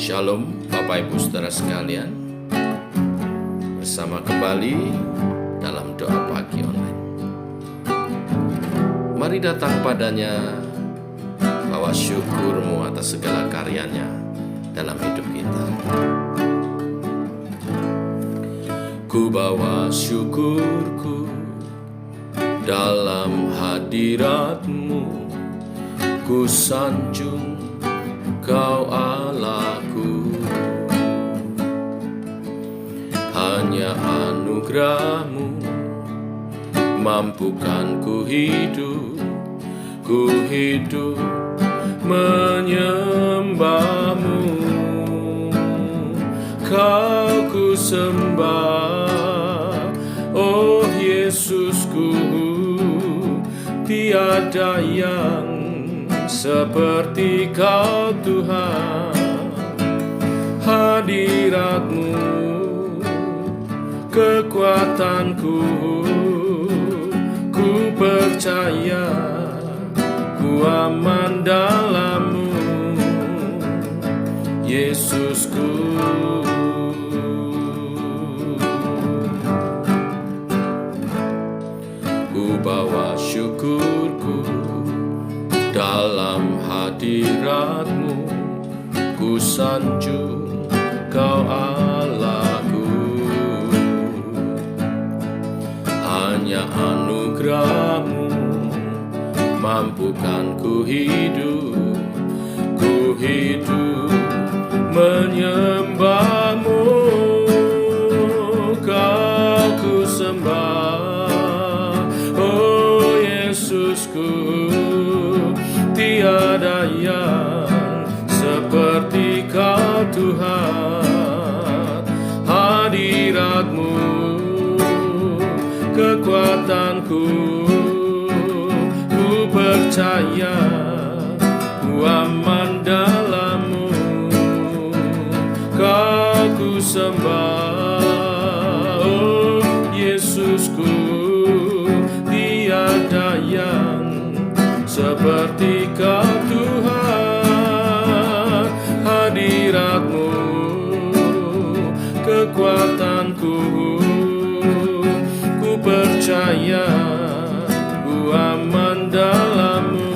Shalom Bapak Ibu Saudara sekalian, bersama kembali dalam doa pagi online. Mari datang padanya, bawa syukurmu atas segala karyanya dalam hidup kita. Ku bawa syukurku dalam hadiratmu, ku sanjung Kau Allahku. Hanya anugerah-Mu mampukan ku hidup menyembah-Mu. Kau ku sembah, oh Yesusku, tiada yang seperti Kau Tuhan. Hadirat-Mu kekuatanku, ku percaya ku aman dalam-Mu, Yesusku. Ku bawa syukurku dalam hadirat-Mu, ku sanjung Kau Allahku. Hanya anugerah-Mu mampukan ku hidup menyembah-Mu. Kau ku sembah, oh Yesusku, tiada yang seperti Kau Tuhan. Hadirat-Mu kekuatanku, ku percaya ku aman dalam-Mu. Kau ku sembah, oh Yesusku, tiada yang seperti Kau Tuhan. Hadirat-Mu kekuatanku, ku percaya ku aman dalam-Mu,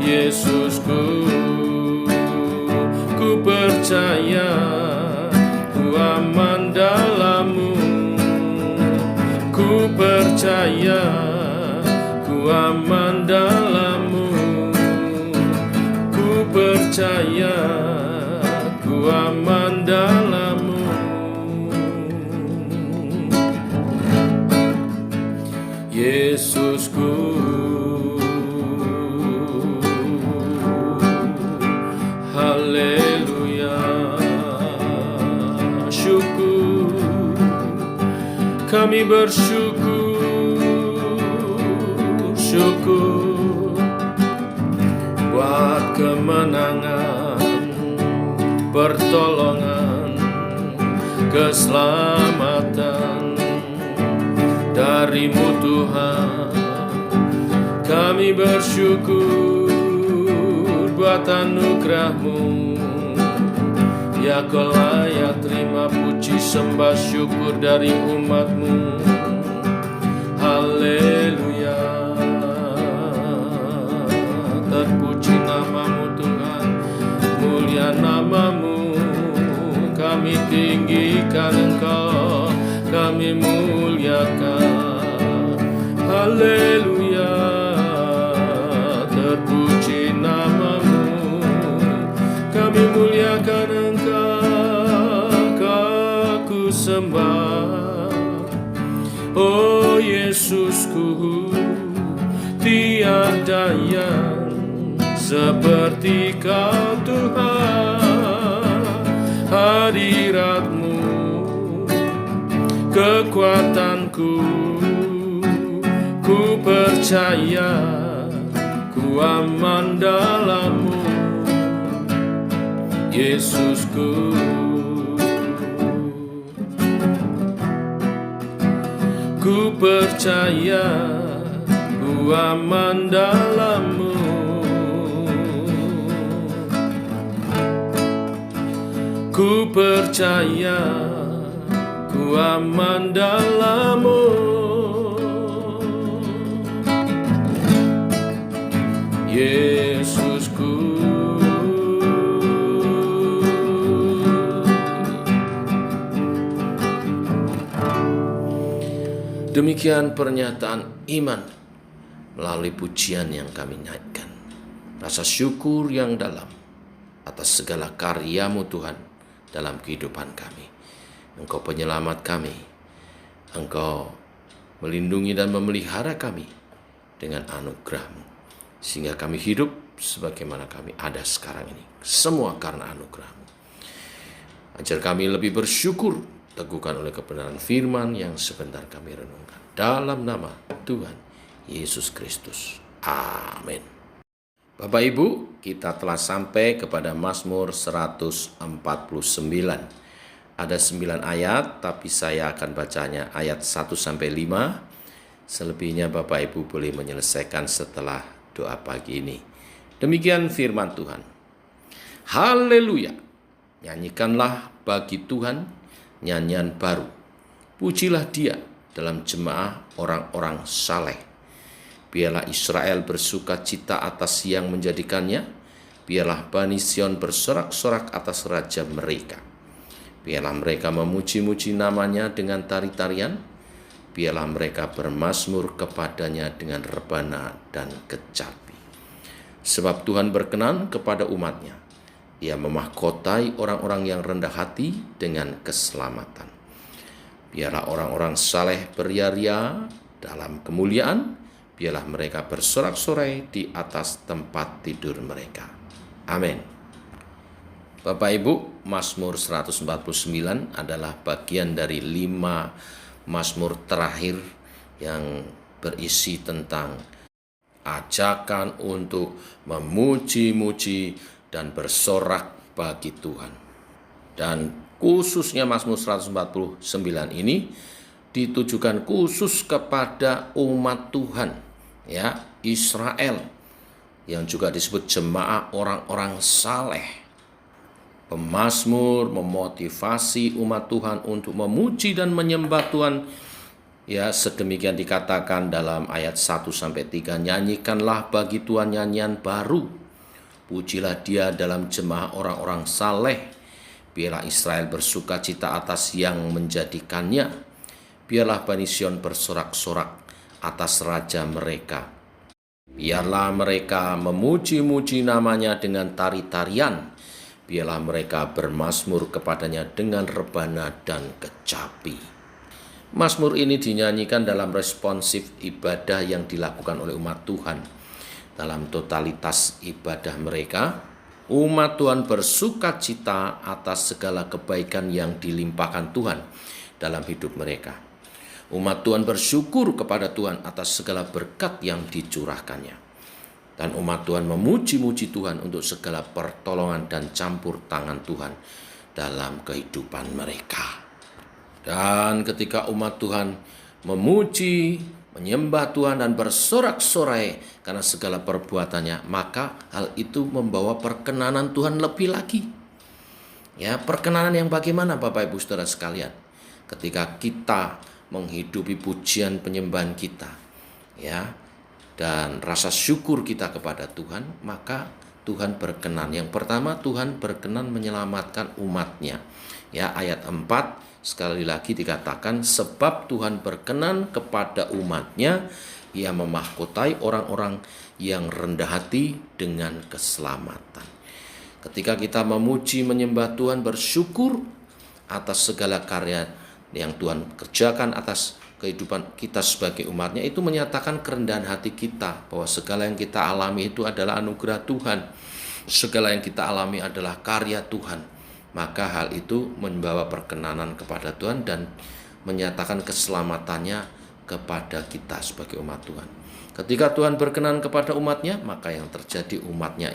Yesusku. Ku percaya ku aman dalam-Mu, ku percaya ku aman dalam-Mu, ku percaya ku aman dalam-Mu. Yesusku, haleluya. Syukur, kami syukur buat kemenangan, pertolongan, keselamatan dari-Mu Tuhan. Kami bersyukur buat anugerah-Mu, ya Kau layak terima puji sembah syukur dari umat-Mu. Haleluya, terpuji nama-Mu Tuhan, mulia nama-Mu. Kami tinggikan Engkau, kami muliakan. Haleluya, terpuji nama-Mu. Kami muliakan Engkau, Kau ku sembah, oh Yesusku, tiada yang seperti Kau Tuhan. Hadirat-Mu kekuatanku, ku percaya ku aman dalam-Mu, Yesusku. Ku percaya ku aman dalam-Mu, Ku percaya ku aman dalam-Mu, Yesusku. Demikian pernyataan iman melalui pujian yang kami naikkan. Rasa syukur yang dalam atas segala karya-Mu Tuhan dalam kehidupan kami. Engkau penyelamat kami. Engkau melindungi dan memelihara kami dengan anugerah-Mu, sehingga kami hidup sebagaimana kami ada sekarang ini. Semua karena anugerah-Mu. Ajar kami lebih bersyukur, teguhkan oleh kebenaran firman yang sebentar kami renungkan. Dalam nama Tuhan Yesus Kristus. Amin. Bapak Ibu, kita telah sampai kepada Mazmur 149. Ada 9 ayat, tapi saya akan bacanya ayat 1-5. Selebihnya Bapak Ibu boleh menyelesaikan setelah doa pagi ini. Demikian firman Tuhan. Haleluya. Nyanyikanlah bagi Tuhan nyanyian baru. Pujilah Dia dalam jemaah orang-orang saleh. Biarlah Israel bersuka cita atas yang menjadikannya. Biarlah Bani Sion bersorak-sorak atas raja mereka. Biarlah mereka memuji-muji namanya dengan tari-tarian. Biarlah mereka bermazmur kepadanya dengan rebana dan kecapi. Sebab Tuhan berkenan kepada umatnya. Ia memahkotai orang-orang yang rendah hati dengan keselamatan. Biarlah orang-orang saleh beria-ria dalam kemuliaan. Biarlah mereka bersorak-sorai di atas tempat tidur mereka. Amin. Bapak Ibu, Mazmur 149 adalah bagian dari 5 Mazmur terakhir yang berisi tentang ajakan untuk memuji-muji dan bersorak bagi Tuhan. Dan khususnya Mazmur 149 ini ditujukan khusus kepada umat Tuhan, ya, Israel, yang juga disebut jemaah orang-orang saleh. Pemazmur memotivasi umat Tuhan untuk memuji dan menyembah Tuhan. Ya, sedemikian dikatakan dalam ayat 1-3, nyanyikanlah bagi Tuhan nyanyian baru. Pujilah Dia dalam jemaah orang-orang saleh. Biarlah Israel bersuka cita atas yang menjadikannya. Biarlah Bani Sion bersorak-sorak atas raja mereka. Biarlah mereka memuji-muji namanya dengan tari-tarian. Biarlah mereka bermazmur kepadanya dengan rebana dan kecapi. Mazmur ini dinyanyikan dalam responsif ibadah yang dilakukan oleh umat Tuhan. Dalam totalitas ibadah mereka, umat Tuhan bersuka cita atas segala kebaikan yang dilimpahkan Tuhan dalam hidup mereka. Umat Tuhan bersyukur kepada Tuhan atas segala berkat yang dicurahkannya. Dan umat Tuhan memuji-muji Tuhan untuk segala pertolongan dan campur tangan Tuhan dalam kehidupan mereka. Dan ketika umat Tuhan memuji, menyembah Tuhan dan bersorak-sorai karena segala perbuatannya, maka hal itu membawa perkenanan Tuhan lebih lagi. Ya, perkenanan yang bagaimana Bapak Ibu Saudara sekalian? Ketika kita menghidupi pujian penyembahan kita, ya, dan rasa syukur kita kepada Tuhan, maka Tuhan berkenan. Yang pertama, Tuhan berkenan menyelamatkan umatnya. Ya, ayat 4 sekali lagi dikatakan, sebab Tuhan berkenan kepada umatnya, Ia memahkotai orang-orang yang rendah hati dengan keselamatan. Ketika kita memuji menyembah Tuhan, bersyukur atas segala karya yang Tuhan kerjakan atas kehidupan kita sebagai umatnya, itu menyatakan kerendahan hati kita bahwa segala yang kita alami itu adalah anugerah Tuhan. Segala yang kita alami adalah karya Tuhan. Maka hal itu membawa perkenanan kepada Tuhan dan menyatakan keselamatannya kepada kita sebagai umat Tuhan. Ketika Tuhan berkenan kepada umatnya, maka yang terjadi umatnya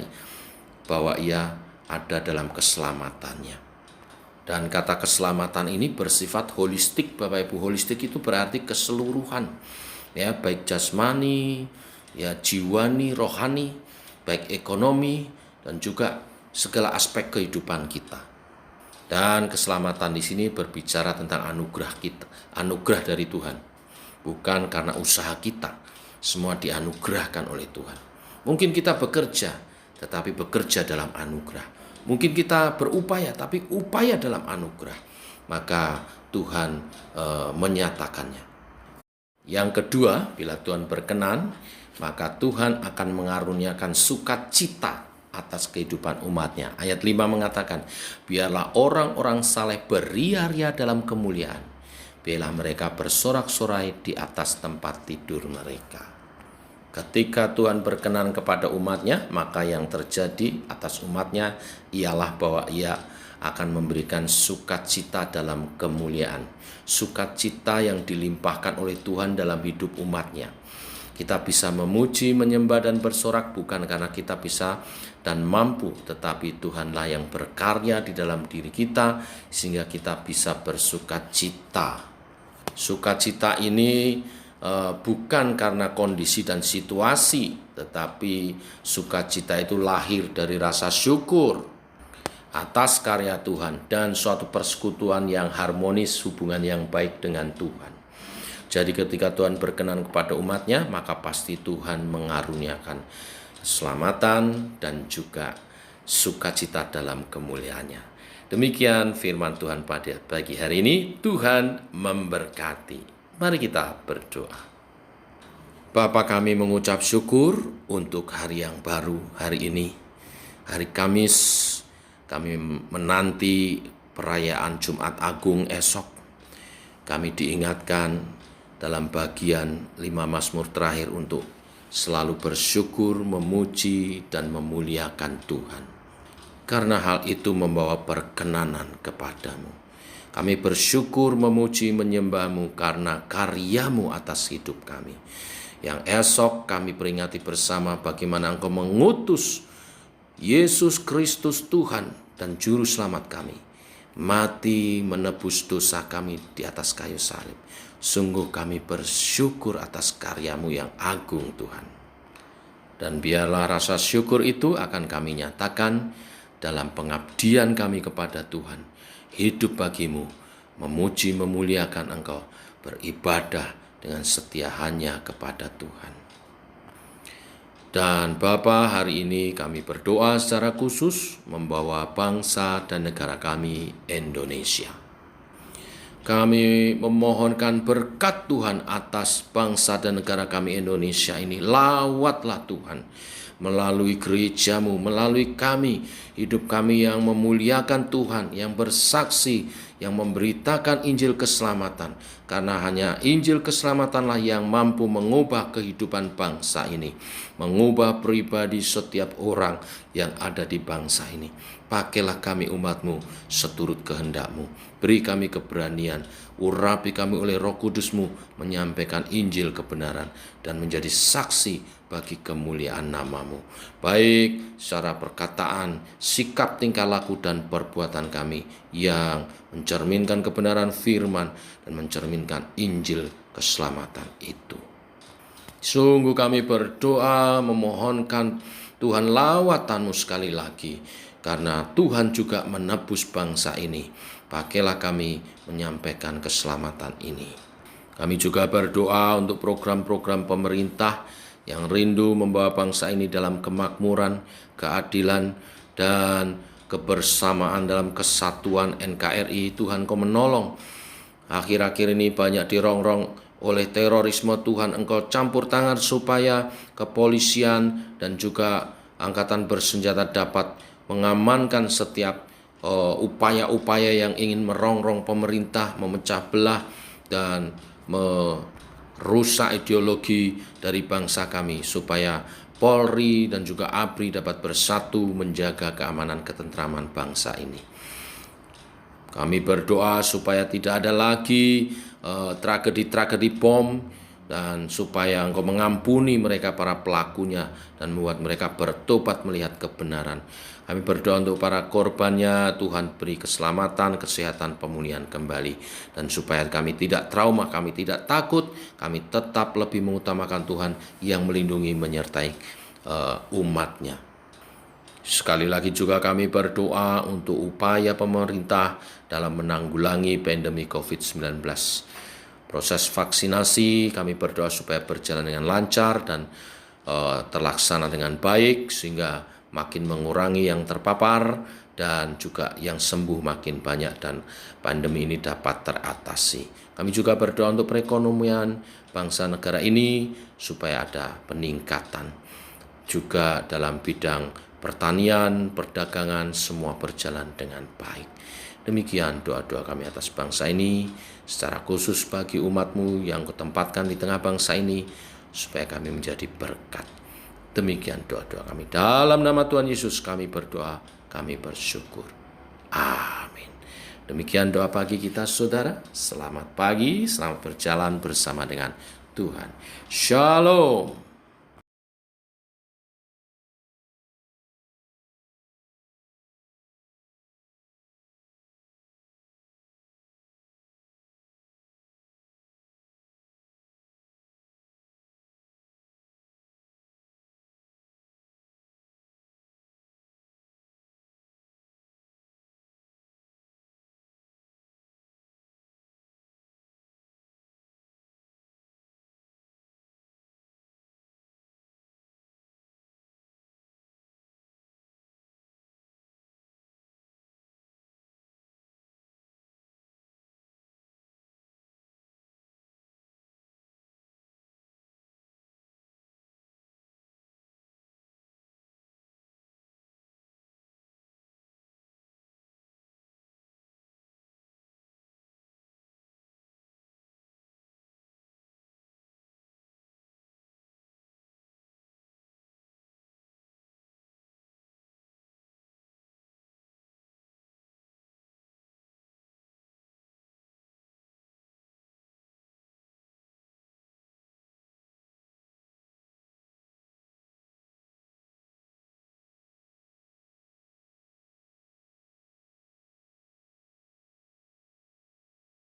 bahwa Ia ada dalam keselamatannya. Dan kata keselamatan ini bersifat holistik, Bapak Ibu. Holistik itu berarti keseluruhan, ya, baik jasmani, ya, jiwani, rohani, baik ekonomi dan juga segala aspek kehidupan kita. Dan keselamatan di sini berbicara tentang anugerah kita, anugerah dari Tuhan. Bukan karena usaha kita, semua dianugerahkan oleh Tuhan. Mungkin kita bekerja, tetapi bekerja dalam anugerah. Mungkin kita berupaya, tapi upaya dalam anugerah. Maka Tuhan menyatakannya. Yang kedua, bila Tuhan berkenan, maka Tuhan akan mengaruniakan sukacita atas kehidupan umatnya. Ayat 5 mengatakan, biarlah orang-orang saleh beria-ria dalam kemuliaan, biarlah mereka bersorak-sorai di atas tempat tidur mereka. Ketika Tuhan berkenan kepada umatnya, maka yang terjadi atas umatnya ialah bahwa ia akan memberikan sukacita dalam kemuliaan. Sukacita yang dilimpahkan oleh Tuhan dalam hidup umatnya. Kita bisa memuji, menyembah, dan bersorak bukan karena kita bisa dan mampu, tetapi Tuhanlah yang berkarya di dalam diri kita sehingga kita bisa bersukacita. Sukacita ini bukan karena kondisi dan situasi, tetapi sukacita itu lahir dari rasa syukur atas karya Tuhan dan suatu persekutuan yang harmonis, hubungan yang baik dengan Tuhan. Jadi ketika Tuhan berkenan kepada umatnya, maka pasti Tuhan mengaruniakan keselamatan dan juga sukacita dalam kemuliaannya. Demikian firman Tuhan pada pagi hari ini. Tuhan memberkati. Mari kita berdoa. Bapa, kami mengucap syukur untuk hari yang baru hari ini. Hari Kamis, kami menanti perayaan Jumat Agung esok. Kami diingatkan dalam bagian 5 Mazmur terakhir untuk selalu bersyukur, memuji, dan memuliakan Tuhan. Karena hal itu membawa perkenanan kepadamu. Kami bersyukur, memuji, menyembahmu karena karyamu atas hidup kami. Yang esok kami peringati bersama bagaimana Engkau mengutus Yesus Kristus Tuhan dan Juru Selamat kami. Mati menebus dosa kami di atas kayu salib. Sungguh kami bersyukur atas karyamu yang agung Tuhan. Dan biarlah rasa syukur itu akan kami nyatakan dalam pengabdian kami kepada Tuhan. Hidup bagimu, memuji memuliakan Engkau, beribadah dengan setia hanya kepada Tuhan. Dan Bapa, hari ini kami berdoa secara khusus membawa bangsa dan negara kami Indonesia. Kami memohonkan berkat Tuhan atas bangsa dan negara kami Indonesia ini. Lawatlah Tuhan melalui gerejamu, melalui kami, hidup kami yang memuliakan Tuhan, yang bersaksi, yang memberitakan Injil keselamatan. Karena hanya Injil keselamatanlah yang mampu mengubah kehidupan bangsa ini, mengubah pribadi setiap orang yang ada di bangsa ini. Pakailah kami umatmu seturut kehendak-Mu. Beri kami keberanian, urapi kami oleh Roh Kudus-Mu menyampaikan Injil kebenaran dan menjadi saksi bagi kemuliaan nama-Mu. Baik secara perkataan, sikap, tingkah laku, dan perbuatan kami yang mencerminkan kebenaran firman dan mencerminkan Injil keselamatan itu. Sungguh kami berdoa memohonkan Tuhan lawatan-Mu sekali lagi, karena Tuhan juga menebus bangsa ini. Pakailah kami menyampaikan keselamatan ini. Kami juga berdoa untuk program-program pemerintah yang rindu membawa bangsa ini dalam kemakmuran, keadilan, dan kebersamaan dalam kesatuan NKRI. Tuhan, Kau menolong. Akhir-akhir ini banyak dirongrong oleh terorisme. Tuhan, Engkau campur tangan supaya kepolisian dan juga angkatan bersenjata dapat mengamankan setiap upaya-upaya yang ingin merongrong pemerintah, memecah belah, dan merusak ideologi dari bangsa kami, supaya Polri dan juga ABRI dapat bersatu menjaga keamanan ketentraman bangsa ini. Kami berdoa supaya tidak ada lagi tragedi-tragedi bom, dan supaya Engkau mengampuni mereka para pelakunya dan membuat mereka bertobat melihat kebenaran. Kami berdoa untuk para korbannya, Tuhan beri keselamatan, kesehatan, pemulihan kembali. Dan supaya kami tidak trauma, kami tidak takut, kami tetap lebih mengutamakan Tuhan yang melindungi menyertai umatnya. Sekali lagi juga kami berdoa untuk upaya pemerintah dalam menanggulangi pandemi COVID-19. Proses vaksinasi kami berdoa supaya berjalan dengan lancar dan terlaksana dengan baik, sehingga makin mengurangi yang terpapar dan juga yang sembuh makin banyak dan pandemi ini dapat teratasi. Kami juga berdoa untuk perekonomian bangsa negara ini supaya ada peningkatan. Juga dalam bidang pertanian, perdagangan, semua berjalan dengan baik. Demikian doa-doa kami atas bangsa ini, secara khusus bagi umat-Mu yang Kutempatkan di tengah bangsa ini, supaya kami menjadi berkat. Demikian doa-doa kami. Dalam nama Tuhan Yesus kami berdoa, kami bersyukur. Amin. Demikian doa pagi kita, saudara. Selamat pagi, selamat berjalan bersama dengan Tuhan. Shalom.